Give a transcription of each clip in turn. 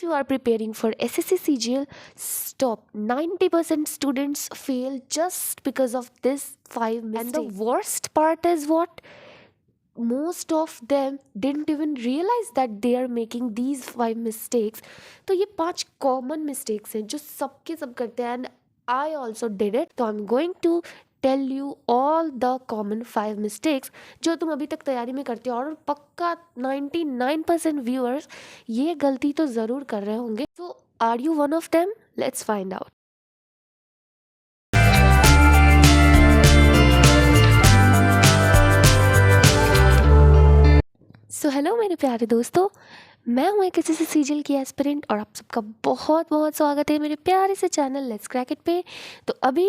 If you are preparing for SSC CGL, stop. 90% students fail just because of this 5 mistakes. And the worst part is what? Most of them didn't even realize that they are making these 5 mistakes. तो ये 5 common mistakes हैं जो सबके सब करते हैं, and I also did it. तो I'm going to tell you all the common 5 mistakes जो तुम अभी तक तैयारी में करते हो, और पक्का 99% viewers ये गलती तो ज़रूर कर रहे होंगे. So are you one of them? Let's find out. So hello मेरे प्यारे दोस्तों, मैं हूँ एक एसएससी सीजीएल की एस्पिरेंट और आप सबका बहुत बहुत स्वागत है मेरे प्यारे से चैनल लेट्स क्रैक इट पे. तो अभी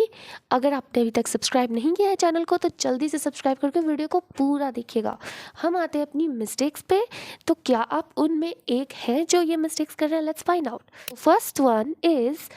अगर आपने अभी तक सब्सक्राइब नहीं किया है चैनल को तो जल्दी से सब्सक्राइब करके वीडियो को पूरा देखिएगा. हम आते हैं अपनी मिस्टेक्स पे. तो क्या आप उनमें एक हैं जो ये मिस्टेक्स कर रहे हैं? Let's find out. First one is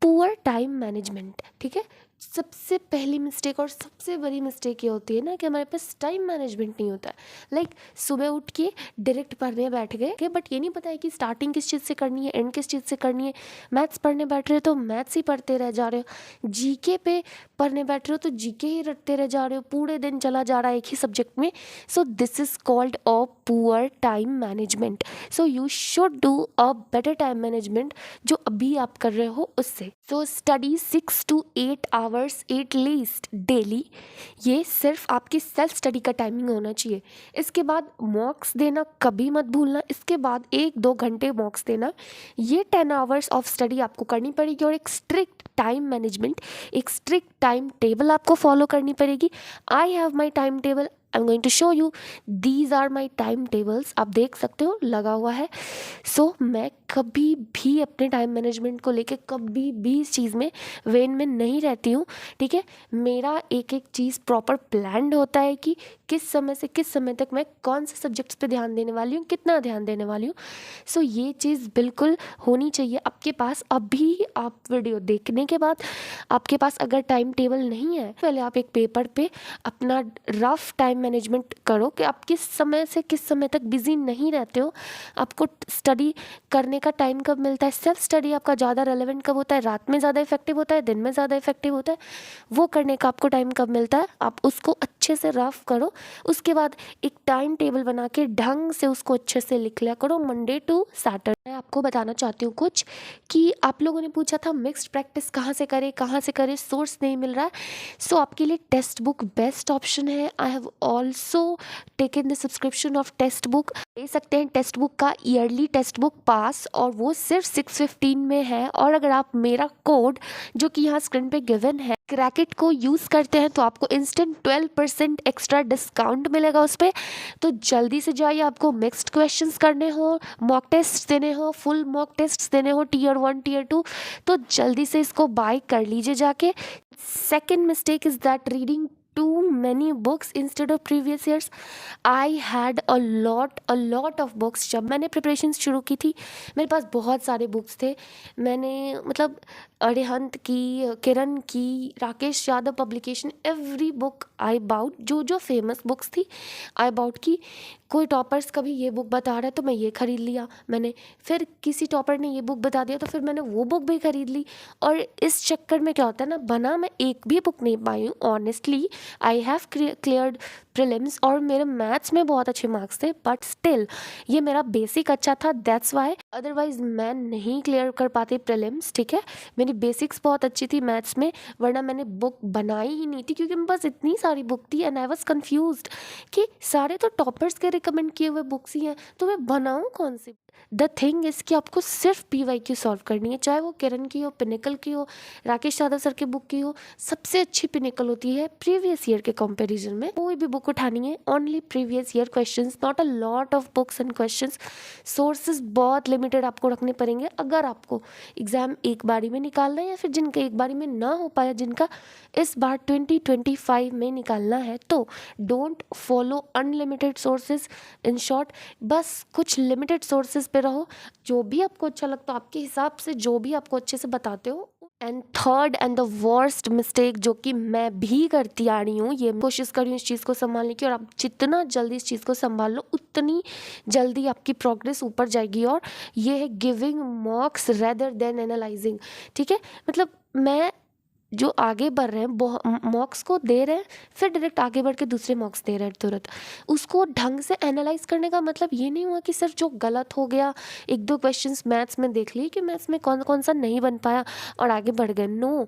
poor time management. ठीक है, सबसे पहली मिस्टेक और सबसे बड़ी मिस्टेक ये होती है ना कि हमारे पास टाइम मैनेजमेंट नहीं होता है. लाइक सुबह उठ के डायरेक्ट पढ़ने बैठ गए, बट ये नहीं पता है कि स्टार्टिंग किस चीज़ से करनी है, एंड किस चीज़ से करनी है. मैथ्स पढ़ने बैठ रहे हो तो मैथ्स ही पढ़ते रह जा रहे हो, जीके पे पढ़ने बैठ रहे हो तो जीके ही रटते रह जा रहे हो, पूरे दिन चला जा रहा है एक ही सब्जेक्ट में. So this is called a poor time management. So you should do a better time management जो अभी आप कर रहे हो उससे. So study 6 to 8 hours at least daily. ये सिर्फ आपकी सेल्फ स्टडी का टाइमिंग होना चाहिए. इसके बाद मॉक्स देना कभी मत भूलना. इसके बाद 1-2 घंटे मॉक्स देना. ये 10 hours ऑफ स्टडी आपको करनी पड़ेगी और एक स्ट्रिक्ट टाइम मैनेजमेंट, एक स्ट्रिक्ट टाइम टेबल आपको फॉलो करनी पड़ेगी. I have my time table, I am going to show you. These are my time tables. आप देख सकते हो लगा हुआ है. सो मैं कभी भी अपने टाइम मैनेजमेंट को लेके कभी भी इस चीज़ में वेन में नहीं रहती हूँ. ठीक है, मेरा एक एक चीज़ प्रॉपर प्लान्ड होता है कि किस समय से किस समय तक मैं कौन से सब्जेक्ट्स पे ध्यान देने वाली हूँ, कितना ध्यान देने वाली हूँ. सो ये चीज़ बिल्कुल होनी चाहिए आपके पास. अभी आप वीडियो देखने के बाद आपके पास अगर टाइम टेबल नहीं है, पहले आप एक पेपर पे अपना रफ टाइम मैनेजमेंट करो कि आप किस समय से किस समय तक बिजी नहीं रहते हो, आपको स्टडी करने का टाइम कब मिलता है, सेल्फ स्टडी आपका ज़्यादा रेलेवेंट कब होता है, रात में ज़्यादा इफेक्टिव होता है, दिन में ज़्यादा इफेक्टिव होता है, वो करने का आपको टाइम कब मिलता है. आप उसको अच्छे से रफ करो. उसके बाद एक टाइम टेबल बना के ढंग से उसको अच्छे से लिख लिया करो मंडे टू सैटरडे. मैं आपको बताना चाहती हूँ कुछ कि आप लोगों ने पूछा था मिक्स्ड प्रैक्टिस कहाँ से करें, सोर्स नहीं मिल रहा है. सो आपके लिए टेक्स्ट बुक बेस्ट ऑप्शन है. I have also taken the subscription of text book. ले सकते हैं टेक्स्ट बुक का ईयरली टेक्स्ट बुक पास, और वो सिर्फ 615 में है. और अगर आप मेरा कोड जो कि यहाँ स्क्रीन पे गिवन है क्रैकेट को यूज़ करते हैं तो आपको इंस्टेंट 12% एक्स्ट्रा डिस्काउंट मिलेगा उस पर. तो जल्दी से जाइए. आपको मिक्स्ड क्वेश्चंस करने हो, मॉक टेस्ट देने हो, फुल मॉक टेस्ट देने हो, Tier 1 Tier 2, तो जल्दी से इसको बाय कर लीजिए जाके. Second mistake is that reading too many books instead of previous years. I had a lot of books. जब मैंने प्रिपरेशंस शुरू की थी मेरे पास बहुत सारे बुक्स थे. मैंने मतलब अरिहंत की, किरण की, Rakesh Yadav publication, every book I bought, जो फेमस बुक्स थी आई बाउट की. कोई टॉपर्स कभी ये बुक बता रहा है तो मैं ये ख़रीद लिया मैंने, फिर किसी टॉपर ने ये बुक बता दिया तो फिर मैंने वो बुक भी ख़रीद ली. और इस चक्कर में क्या होता है ना, बना मैं एक भी बुक नहीं पाई हूँ honestly. I have cleared prelims और मेरे मैथ्स में बहुत अच्छे मार्क्स थे, बट स्टिल ये मेरा बेसिक अच्छा था, दैट्स वाई. अदरवाइज मैं नहीं क्लियर कर पाती प्रीलिम्स. ठीक है, मेरी बेसिक्स बहुत अच्छी थी मैथ्स में, वरना मैंने बुक बनाई ही नहीं थी क्योंकि मेरे पास इतनी सारी बुक थी एंड आई वाज कंफ्यूज्ड कि सारे तो टॉपर्स के रिकमेंड किए हुए बुक्स ही हैं तो मैं बनाऊँ कौन सी. द थिंग इज़ कि आपको सिर्फ PYQ सॉल्व करनी है, चाहे वो किरण की हो, पिनिकल की हो, राकेश यादव सर की बुक की हो. सबसे अच्छी पिनिकल होती है प्रीवियस ईयर के कंपैरिजन में. कोई भी बुक उठानी है, only previous year questions, not a lot of books and questions. Sources बहुत लिमिटेड आपको रखने पड़ेंगे अगर आपको एग्ज़ाम एक बारी में निकालना है, या फिर जिनका एक बारी में ना हो पाया, जिनका इस बार 2025 में निकालना है, तो don't follow unlimited sources. In short, बस कुछ लिमिटेड सोर्सेज प्रोसेस पे रहो, जो भी आपको अच्छा लगता हो, आपके हिसाब से जो भी आपको अच्छे से बताते हो। And third and the worst mistake जो कि मैं भी करती आ रही हूँ, ये कोशिश कर रही हूँ इस चीज़ को संभालने की, और आप जितना जल्दी इस चीज़ को संभाल लो उतनी जल्दी आपकी प्रोग्रेस ऊपर जाएगी। और ये है गिविंग मॉक्स रेदर देन एनालाइजिंग। ठीक है, मतलब मैं जो आगे बढ़ रहे हैं मॉक्स को दे रहे हैं, फिर डायरेक्ट आगे बढ़ के दूसरे मॉक्स दे रहे हैं तुरंत। उसको ढंग से एनालाइज करने का मतलब ये नहीं हुआ कि सिर्फ जो गलत हो गया, एक दो क्वेश्चंस मैथ्स में देख लिए कि मैथ्स में कौन कौन सा नहीं बन पाया और आगे बढ़ गए। नो,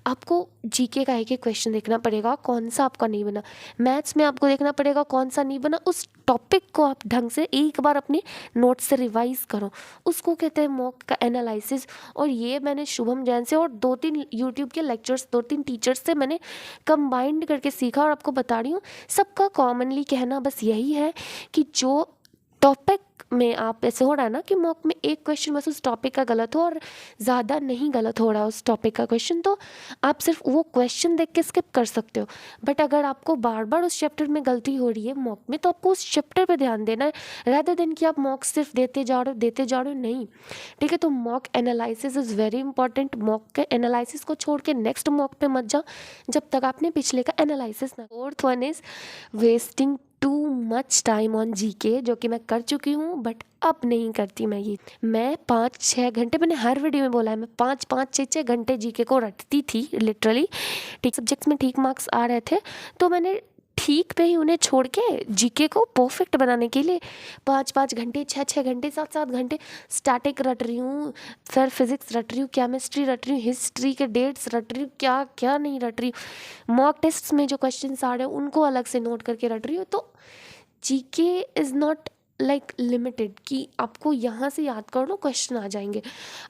आपको जीके का एक एक क्वेश्चन देखना पड़ेगा, कौन सा आपका नहीं बना। मैथ्स में आपको देखना पड़ेगा कौन सा नहीं बना, उस टॉपिक को आप ढंग से एक बार अपने नोट से रिवाइज करो, उसको कहते हैं मॉक का एनालिसिस। और ये मैंने शुभम जैन से और 2-3 यूट्यूब के लेक्चर्स, 2-3 टीचर्स से मैंने कंबाइंड करके सीखा, और आपको बता रही हूँ सबका कॉमनली कहना बस यही है कि जो टॉपिक में आप ऐसे हो रहा है ना कि मॉक में एक क्वेश्चन बस उस टॉपिक का गलत हो और ज़्यादा नहीं गलत हो रहा उस टॉपिक का क्वेश्चन, तो आप सिर्फ वो क्वेश्चन देख के स्किप कर सकते हो। बट अगर आपको बार बार उस चैप्टर में गलती हो रही है मॉक में, तो आपको उस चैप्टर पे ध्यान देना है, रादर देन कि आप मॉक सिर्फ देते जा रहे हो नहीं। ठीक है, तो mock analysis is very important. Mock के एनालिसिस को छोड़ के नेक्स्ट मॉक पे मत जाओ जब तक आपने पिछले का एनालिसिस ना। Fourth one is wasting to much time on GK, जो कि मैं कर चुकी हूँ बट अब नहीं करती मैं ये। मैं 5-6 घंटे, मैंने हर वीडियो में बोला है, मैं 5-5, 6-6 घंटे जीके को रटती थी लिटरली। ठीक सब्जेक्ट्स में ठीक मार्क्स आ रहे थे तो मैंने ठीक पे ही उन्हें छोड़ के जीके को परफेक्ट बनाने के लिए 5-5 घंटे, 6-6 घंटे, 7-7 घंटे स्टैटिक रट रही हूँ, फिर फिजिक्स रट रही हूँ, केमिस्ट्री रट रही हूँ, हिस्ट्री के डेट्स रट रही हूँ, क्या क्या नहीं रट रही हूँ। मॉक टेस्ट्स में जो क्वेश्चन आ रहे हैं उनको अलग से नोट करके रट रही हूँ। तो GK is not like limited कि आपको यहाँ से याद कर लो क्वेश्चन आ जाएंगे।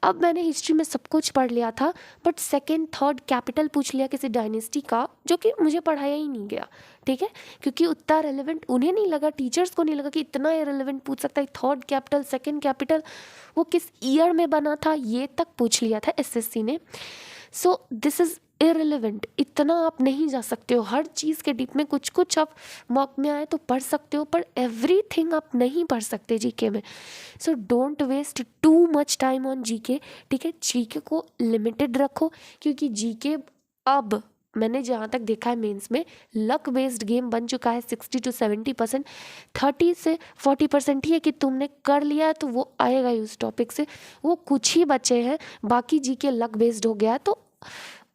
अब मैंने हिस्ट्री में सब कुछ पढ़ लिया था बट सेकंड थर्ड कैपिटल पूछ लिया किसी डायनेस्टी का, जो कि मुझे पढ़ाया ही नहीं गया। ठीक है, क्योंकि उतना रेलेवेंट उन्हें नहीं लगा, टीचर्स को नहीं लगा कि इतना इरेलेवेंट पूछ सकता है। थर्ड कैपिटल, सेकंड कैपिटल, वो किस ईयर में बना था ये तक पूछ लिया था एसएससी ने। सो दिस इज़ इरेलीवेंट, इतना आप नहीं जा सकते हो। हर चीज़ के डीप में कुछ कुछ आप मॉक में आए तो पढ़ सकते हो, पर एवरीथिंग आप नहीं पढ़ सकते जीके में। So don't waste too much time on GK. ठीक है, जीके को लिमिटेड रखो, क्योंकि जीके अब मैंने जहाँ तक देखा है मेंस में लक बेस्ड गेम बन चुका है। 60 to 70%, 30 से 40% ही है कि तुमने कर लिया है तो वो आएगा ही उस टॉपिक से, वो कुछ ही बचे हैं, बाकी जीके लक बेस्ड हो गया है। तो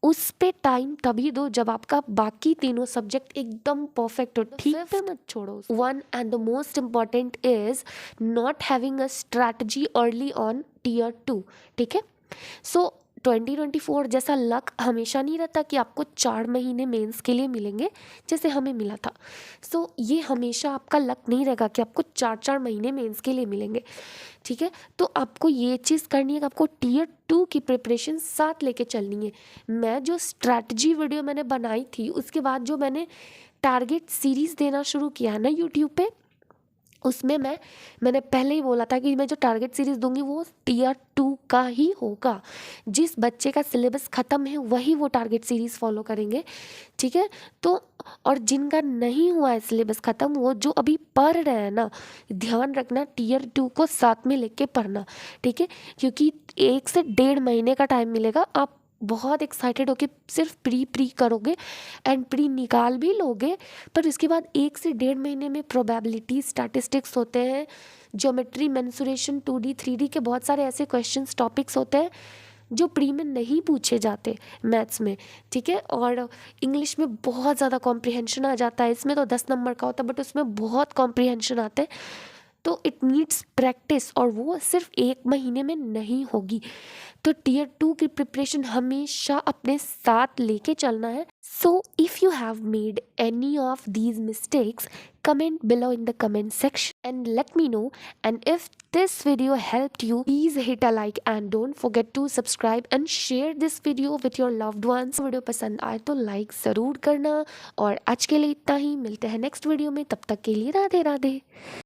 उस पे टाइम तभी दो जब आपका बाकी तीनों सब्जेक्ट एकदम परफेक्ट हो। ठीक पे मत छोड़ो। One and the most important is not having a strategy early on tier 2। ठीक है, सो 2024 जैसा लक हमेशा नहीं रहता कि आपको 4 महीने मेंस के लिए मिलेंगे जैसे हमें मिला था। सो ये हमेशा आपका लक नहीं रहेगा कि आपको 4-4 महीने मेंस के लिए मिलेंगे। ठीक है, तो आपको ये चीज़ करनी है कि आपको टियर 2 की प्रिपरेशन साथ लेके चलनी है। मैं जो स्ट्रैटेजी वीडियो मैंने बनाई थी उसके बाद जो मैंने टारगेट सीरीज़ देना शुरू किया है ना यूट्यूब पे, उसमें मैंने पहले ही बोला था कि मैं जो टारगेट सीरीज़ दूंगी वो टियर 2 का ही होगा। जिस बच्चे का सिलेबस ख़त्म है वही वो टारगेट सीरीज़ फॉलो करेंगे। ठीक है, तो और जिनका नहीं हुआ है सिलेबस ख़त्म, वो जो अभी पढ़ रहे हैं ना, ध्यान रखना टियर 2 को साथ में लेके पढ़ना। ठीक है, क्योंकि 1 से 1.5 महीने का टाइम मिलेगा। आप बहुत एक्साइटेड होके सिर्फ प्री करोगे एंड प्री निकाल भी लोगे, पर उसके बाद 1 से 1.5 महीने में प्रोबेबिलिटी, स्टैटिस्टिक्स होते हैं, ज्योमेट्री, मेंसुरेशन, 2D 3D के बहुत सारे ऐसे क्वेश्चंस, टॉपिक्स होते हैं जो प्री में नहीं पूछे जाते मैथ्स में। ठीक है, और इंग्लिश में बहुत ज़्यादा कॉम्प्रिहेंशन आ जाता है। इसमें तो 10 नंबर का होता है बट उसमें बहुत कॉम्प्रिहेंशन आते हैं, तो इट नीड्स प्रैक्टिस, और वो सिर्फ 1 महीने में नहीं होगी। तो टियर 2 की प्रिपरेशन हमेशा अपने साथ लेके चलना है। So if you have made any of these mistakes, comment below in the comment section and let me know. And if this video helped you, please hit a like and don't forget to subscribe and share this video with your loved ones. Video पसंद आए तो like ज़रूर करना, और आज के लिए इतना ही। मिलते हैं नेक्स्ट वीडियो में, तब तक के लिए राधे राधे।